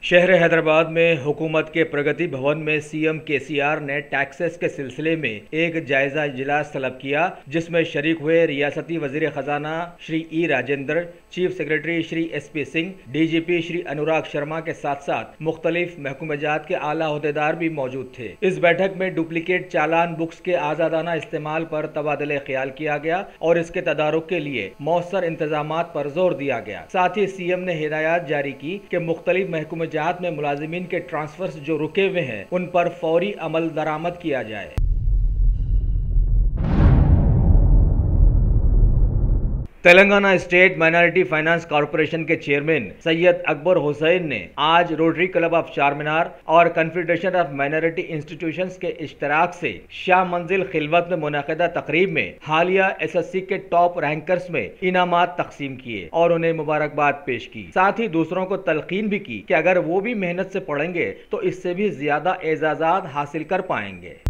शहर हैदराबाद में हुकूमत के प्रगति भवन में सीएम केसीआर ने टैक्सेस के सिलसिले में एक जायजा इजलास तलब किया, जिसमें शरीक हुए रियासती वजीर खजाना Shri E Rajendra, chief secretary Shri SP Singh, DGP Shri Anurag Sharma के साथ साथ मुख्तलिफ महकूमजात के आला ओहदेदार भी मौजूद थे। इस बैठक में डुप्लीकेट चालान बुक्स के आजादाना इस्तेमाल पर तबादले ख्याल किया गया और इसके तदारुक के लिए मौसर इंतजामात पर जोर दिया गया। साथ ही सीएम ने हिदायत जारी की कि मुख्तलिफ महकूमजात में मुलाजिमीन के ट्रांसफर्स जो रुके हुए हैं उन पर फौरी अमल दरामद किया जाए। Telangana state minority finance corporation के चेयरमैन सैयद अकबर हुसैन ने आज रोटरी क्लब ऑफ चारमीनार और कन्फेडरेशन ऑफ माइनॉरिटी इंस्टीट्यूशंस के इश्तराक से शाह मंजिल खिलवत में मुनाकिदा तकरीब में हालिया एसएससी के टॉप रैंकर्स में इनामात तकसीम किए और उन्हें मुबारकबाद पेश की। साथ ही दूसरों को तलकीन भी की कि अगर वो भी मेहनत से पढ़ेंगे तो इससे भी ज्यादा एजाजात हासिल कर पाएंगे।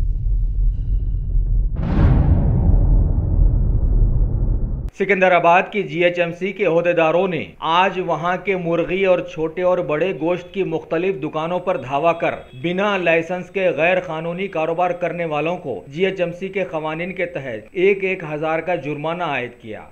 सिकंदराबाद की जीएचएमसी के ओहदेदारों ने आज वहां के मुर्गी और छोटे और बड़े गोश्त की मुख्तलिफ दुकानों पर धावा कर बिना लाइसेंस के गैर कानूनी कारोबार करने वालों को जीएचएमसी के कवानीन के तहत एक हजार का जुर्माना आयद किया।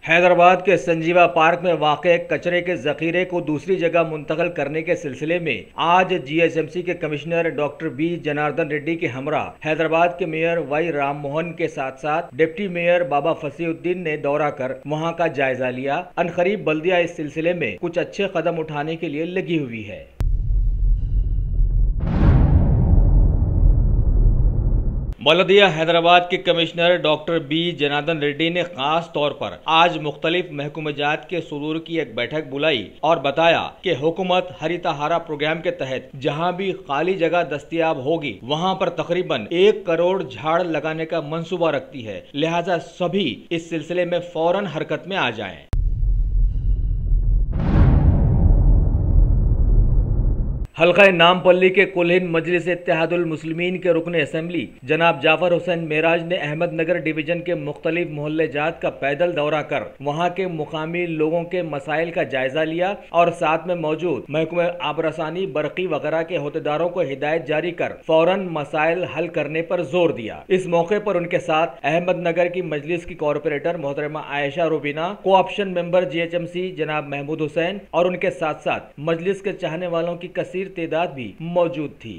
हैदराबाद के संजीवा पार्क में वाक़े कचरे के जखीरे को दूसरी जगह मुंतकिल करने के सिलसिले में आज जीएचएमसी के commissioner doctor B Janardhan Reddy के हमरा हैदराबाद के मेयर वाई राम मोहन के साथ साथ डिप्टी मेयर बाबा फसीउद्दीन ने दौरा कर वहां का जायजा लिया। अनकरीब बल्दिया इस सिलसिले में कुछ अच्छे कदम उठाने के लिए लगी हुई है। बल्दिया हैदराबाद के commissioner doctor B Janardhan Reddy ने खास तौर पर आज मुख्तलिफ महकूमजात के सुदूर की एक बैठक बुलाई और बताया कि हुकूमत हरितहारा प्रोग्राम के तहत जहां भी खाली जगह दस्तयाब होगी वहां पर तकरीबन 1 करोड़ झाड़ लगाने का मंसूबा रखती है, लिहाजा सभी इस सिलसिले में फौरन हरकत में आ जाएं। हल्का नामपल्ली के कुलहिंद मजलिस इत्तेहादुल मुस्लिमीन के रुकन असेंबली जनाब जाफर हुसैन मेराज ने अहमदनगर डिवीजन के मुख्तलिफ मोहल्ले जात का पैदल दौरा कर वहां के मुकामी लोगों के मसाइल का जायजा लिया और साथ में मौजूद महकमे आबरसानी बरकी वगैरह के होतेदारों को हिदायत जारी कर फौरन मसाइल हल करने पर जोर दिया। इस मौके पर उनके साथ अहमदनगर की मजलिस की कॉरपोरेटर मोहतरमा Ayesha Rubina, co-option member GHMC जनाब महमूद हुसैन और उनके साथ साथ मजलिस के चाहने वालों की कसीर तादाद भी मौजूद थी।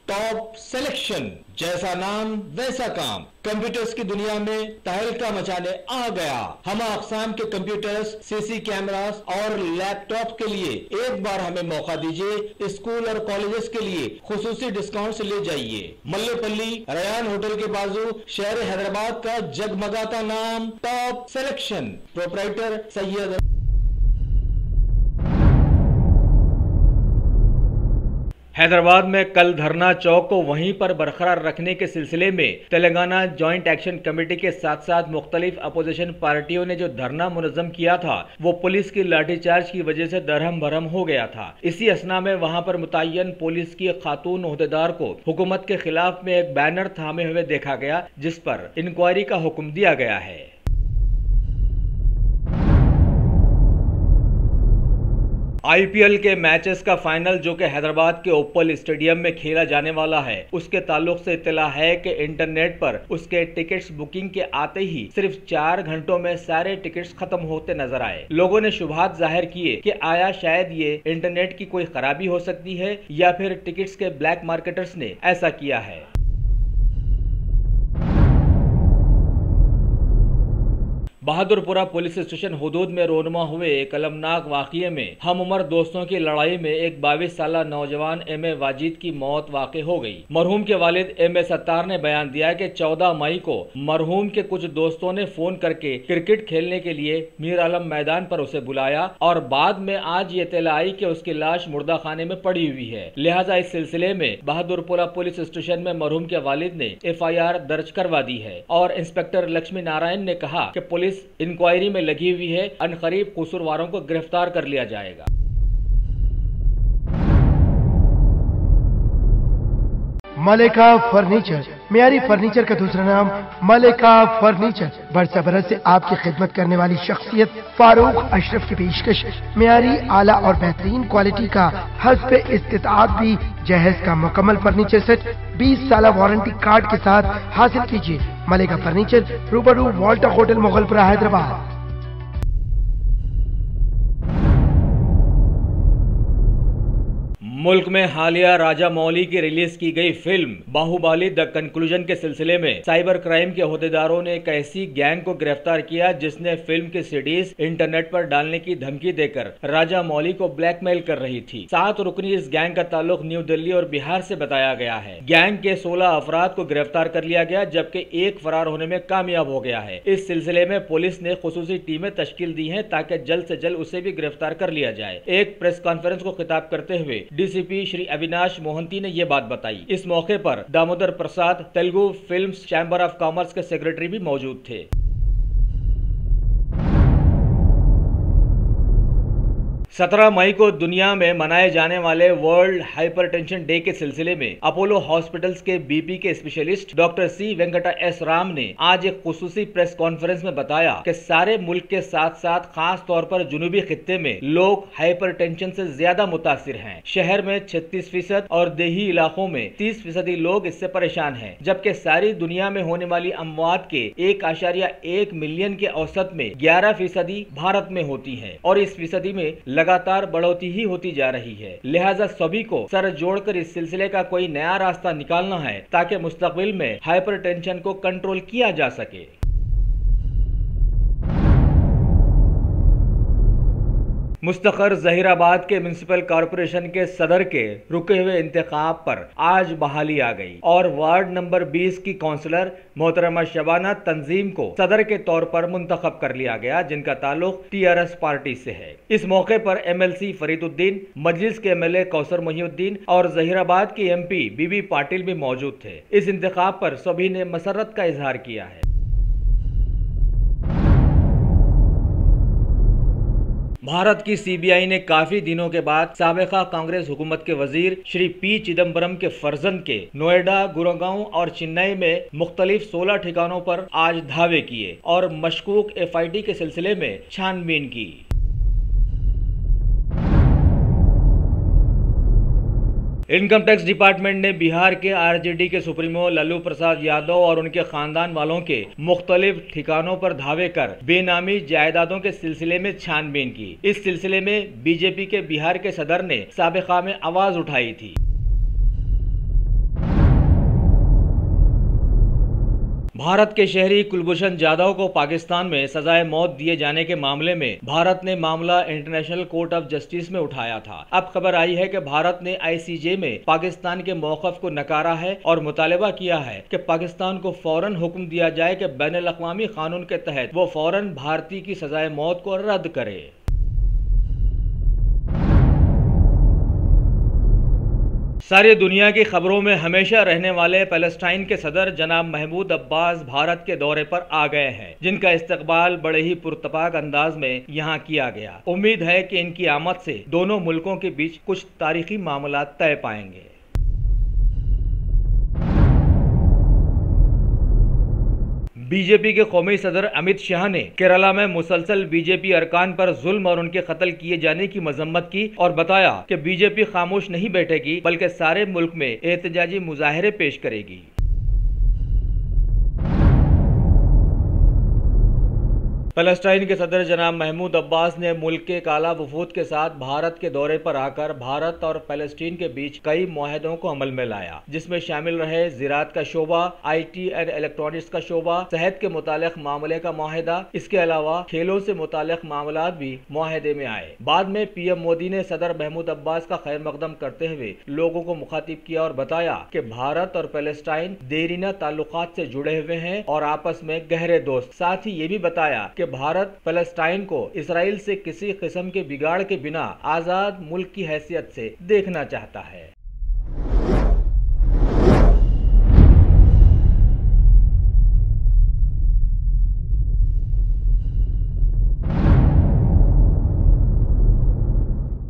टॉप सिलेक्शन, जैसा नाम वैसा काम, कंप्यूटर्स की दुनिया में तहलका मचाने आ गया। हम अक़साम के कंप्यूटर्स, सीसी कैमरास और लैपटॉप के लिए एक बार हमें मौका दीजिए। स्कूल और कॉलेजेस के लिए खुसूसी डिस्काउंट से ले जाइए। मल्लेपल्ली रयान होटल के बाजू शहर हैदराबाद का जगमगाता नाम top selection, proprietor Syed. Hyderabad में कल धरना चौक को वहीं पर बरकरार रखने के सिलसिले में तेलंगाना जॉइंट एक्शन कमेटी के साथ साथ मुख्तलिफ अपोजिशन पार्टियों ने जो धरना मुनज़्ज़म किया था वो पुलिस की लाठीचार्ज की वजह से दरहम भरम हो गया था। इसी असना में वहां पर मुतय्यन पुलिस की खातून ओहदेदार को हुकूमत के खिलाफ में एक बैनर थामे हुए देखा गया, जिस पर इंक्वायरी का हुक्म दिया गया है। आईपीएल के मैचेस का फाइनल जो कि हैदराबाद के ओपल स्टेडियम में खेला जाने वाला है, उसके ताल्लुक से इत्तला है कि इंटरनेट पर उसके टिकट्स बुकिंग के आते ही सिर्फ 4 घंटों में सारे टिकट्स खत्म होते नजर आए। लोगों ने शुबहात जाहिर किए कि आया शायद ये इंटरनेट की कोई खराबी हो सकती है या फिर टिकट्स के ब्लैक मार्केटर्स ने ऐसा किया है। बहादुरपुरा पुलिस स्टेशन हुदूद में रोनमा हुए एक अलमनाक वाक़ये में हम उम्र दोस्तों की लड़ाई में एक 22 साला नौजवान एम.ए. वाजिद की मौत वाक़ हो गई। मरहूम के वालिद एम.ए. सत्तार ने बयान दिया कि 14 मई को मरहूम के कुछ दोस्तों ने फोन करके क्रिकेट खेलने के लिए मीर आलम मैदान पर उसे बुलाया और बाद में आज ये इत्तला आई कि उसकी लाश मुर्दा खाने में पड़ी हुई है। लिहाजा इस सिलसिले में बहादुरपुरा पुलिस स्टेशन में मरहूम के वालिद ने FIR दर्ज करवा दी है और इंस्पेक्टर लक्ष्मी नारायण ने कहा कि पुलिस इंक्वायरी में लगी हुई है, अनकरीब कसूरवारों को गिरफ्तार कर लिया जाएगा। मलिका फर्नीचर मियारी फर्नीचर का दूसरा नाम मलिका फर्नीचर। बरसा बरस से आपकी खिदमत करने वाली शख्सियत फारूक अशरफ की पेशकश मियारी आला और बेहतरीन क्वालिटी का हस्ब इस्तिताअत भी जहेज का मुकम्मल फर्नीचर सेट 20 साल वारंटी कार्ड के साथ हासिल कीजिए। मलिका फर्नीचर, रूबरू वॉल्टर होटल, मुगलपुरा, हैदराबाद। मुल्क में हालिया राजा मौली की रिलीज की गई फिल्म बाहुबली द कंक्लूजन के सिलसिले में साइबर क्राइम के अहदेदारों ने एक ऐसी गैंग को गिरफ्तार किया जिसने फिल्म की सीडीज इंटरनेट पर डालने की धमकी देकर राजा मौली को ब्लैकमेल कर रही थी। 7 रुकनी इस गैंग का ताल्लुक न्यू दिल्ली और बिहार से बताया गया है। गैंग के 16 अफराद को गिरफ्तार कर लिया गया, जबकि एक फरार होने में कामयाब हो गया है। इस सिलसिले में पुलिस ने खुसूसी टीमें तश्कील दी है ताकि जल्द से जल्द उसे भी गिरफ्तार कर लिया जाए। एक प्रेस कॉन्फ्रेंस को खिताब करते हुए डीसीपी श्री अविनाश मोहंती ने यह बात बताई। इस मौके पर Damodar Prasad, Telugu films chamber of commerce के सेक्रेटरी भी मौजूद थे। 17 मई को दुनिया में मनाए जाने वाले वर्ल्ड हाइपरटेंशन डे के सिलसिले में अपोलो हॉस्पिटल्स के बीपी के specialist doctor C Venkata S Ram ने आज एक खुसूसी प्रेस कॉन्फ्रेंस में बताया कि सारे मुल्क के साथ साथ खास तौर पर जुनूबी खित्ते में लोग हाइपरटेंशन से ज्यादा मुतासिर हैं। शहर में 36% और देही इलाकों में 30% लोग इससे परेशान हैं, जबकि सारी दुनिया में होने वाली अमवात के 1.1 मिलियन के औसत में 11% भारत में होती है और इस फीसदी में लगातार बढ़ोतरी ही होती जा रही है। लिहाजा सभी को सर जोड़कर इस सिलसिले का कोई नया रास्ता निकालना है ताकि मुस्तकबिल में हाइपरटेंशन को कंट्रोल किया जा सके। मुस्तखर जहीराबाद के म्युनिसिपल कॉरपोरेशन के सदर के रुके हुए इंतखाब पर आज बहाली आ गई और वार्ड नंबर 20 की काउंसलर मोहतरमा शबाना तंजीम को सदर के तौर पर मुंतखब कर लिया गया, जिनका ताल्लुक टीआरएस पार्टी से है। इस मौके पर एमएलसी फरीदुद्दीन, मजलिस के एमएलए कौसर मोहिउद्दीन और जहीराबाद के एमपी बीबी पाटिल भी मौजूद थे। इस इंतखाब पर सभी ने मसरत का इजहार किया है। भारत की सीबीआई ने काफी दिनों के बाद साबिका कांग्रेस हुकूमत के वजीर श्री पी चिदम्बरम के फर्जंद के नोएडा, गुड़गांव और चेन्नई में मुख्तलिफ 16 ठिकानों पर आज धावे किए और मशकूक एफआईटी के सिलसिले में छानबीन की। इनकम टैक्स डिपार्टमेंट ने बिहार के आरजेडी के सुप्रीमो लालू प्रसाद यादव और उनके खानदान वालों के मुख्तलिफ ठिकानों पर धावे कर बेनामी जायदादों के सिलसिले में छानबीन की। इस सिलसिले में बीजेपी के बिहार के सदर ने साबिका में आवाज उठाई थी। भारत के शहरी कुलभूषण जाधव को पाकिस्तान में सजाए मौत दिए जाने के मामले में भारत ने मामला इंटरनेशनल कोर्ट ऑफ जस्टिस में उठाया था। अब खबर आई है कि भारत ने आईसीजे में पाकिस्तान के मौक़िफ़ को नकारा है और मुतालबा किया है कि पाकिस्तान को फौरन हुक्म दिया जाए कि बैनुल अक़वामी कानून के तहत वो फौरन भारतीय की सजाए मौत को रद्द करे। सारी दुनिया की खबरों में हमेशा रहने वाले पैलेस्टाइन के सदर जनाब महमूद अब्बास भारत के दौरे पर आ गए हैं, जिनका इस्तकबाल बड़े ही पुरतपाक अंदाज में यहाँ किया गया। उम्मीद है कि इनकी आमद से दोनों मुल्कों के बीच कुछ तारीखी मामला तय पाएंगे। बीजेपी के कौमी सदर अमित शाह ने केरला में मुसलसल बीजेपी अरकान पर जुल्म और उनके कत्ल किए जाने की मजम्मत की और बताया कि बीजेपी खामोश नहीं बैठेगी बल्कि सारे मुल्क में एहतजाजी मुजाहरे पेश करेगी। पैलेस्टाइन के सदर जनाब महमूद अब्बास ने मुल्क के काला वफूद के साथ भारत के दौरे पर आकर भारत और पैलेस्टीन के बीच कई मुआहदों को अमल में लाया, जिसमें शामिल रहे ज़राअत का शोबा, IT एंड इलेक्ट्रॉनिक्स का शोबा, सेहत के मुतालिक मामले का मुआहदा। इसके अलावा खेलों से मुतालिक मामलात भी मुआहदे में आए। बाद में PM मोदी ने सदर महमूद अब्बास का खैर मकदम करते हुए लोगों को मुखातिब किया और बताया कि भारत और पैलेस्टाइन देरीना ताल्लुकात से जुड़े हुए हैं और आपस में गहरे दोस्त। साथ ही ये भी बताया कि भारत पैलेस्टाइन को इसराइल से किसी किस्म के बिगाड़ के बिना आजाद मुल्क की हैसियत से देखना चाहता है।